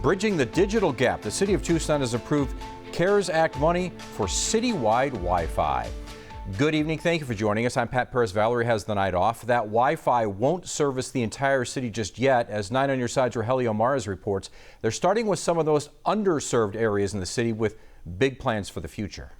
Bridging the digital gap, the city of Tucson has approved CARES Act money for citywide Wi-Fi. Good evening. Thank you for joining us. I'm Pat Perez. Valerie has the night off. That Wi-Fi won't service the entire city just yet. As 9 on your side's Rogelio Mars reports, they're starting with some of those underserved areas in the city with big plans for the future.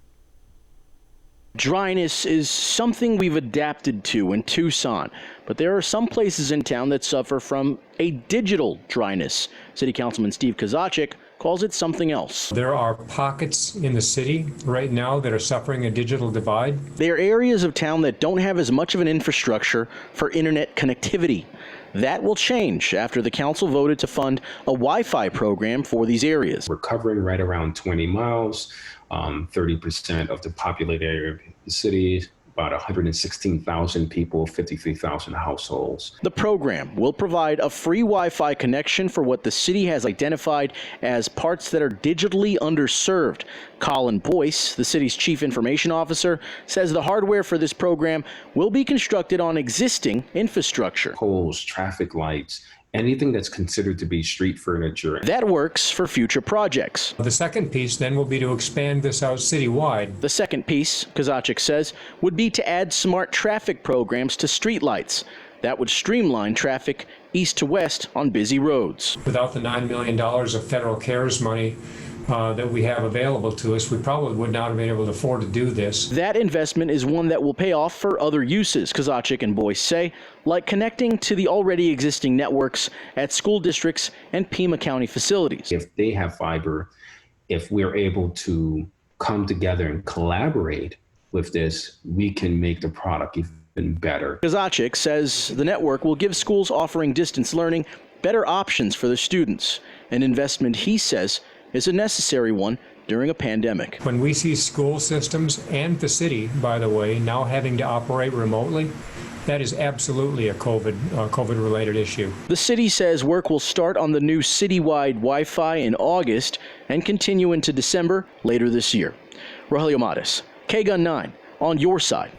Dryness is something we've adapted to in Tucson, but there are some places in town that suffer from a digital dryness. City Councilman Steve Kozacek calls it something else. There are pockets in the city right now that are suffering a digital divide. They are areas of town that don't have as much of an infrastructure for internet connectivity. That will change after the council voted to fund a Wi-Fi program for these areas. We're covering right around 20 miles, 30% of the populated area of the city, about 116,000 people, 53,000 households. The program will provide a free Wi-Fi connection for what the city has identified as parts that are digitally underserved. Colin Boyce, the city's chief information officer, says the hardware for this program will be constructed on existing infrastructure. Poles, traffic lights, anything that's considered to be street furniture. That works for future projects. The second piece then will be to expand this out citywide. The second piece, Kozacek says, would be to add smart traffic programs to streetlights. That would streamline traffic east to west on busy roads. Without the $9 million of federal CARES money that we have available to us, we probably would not have been able to afford to do this. That investment is one that will pay off for other uses, Kozacek and Boyce say, like connecting to the already existing networks at school districts and Pima County facilities. If they have fiber, if we're able to come together and collaborate with this, we can make the product even better. Kozacek says the network will give schools offering distance learning better options for the students, an investment he says is a necessary one during a pandemic. When we see school systems and the city, by the way, now having to operate remotely, that is absolutely a COVID-related issue. The city says work will start on the new citywide Wi-Fi in August and continue into December later this year. Rogelio Mars, KGUN 9, on your side.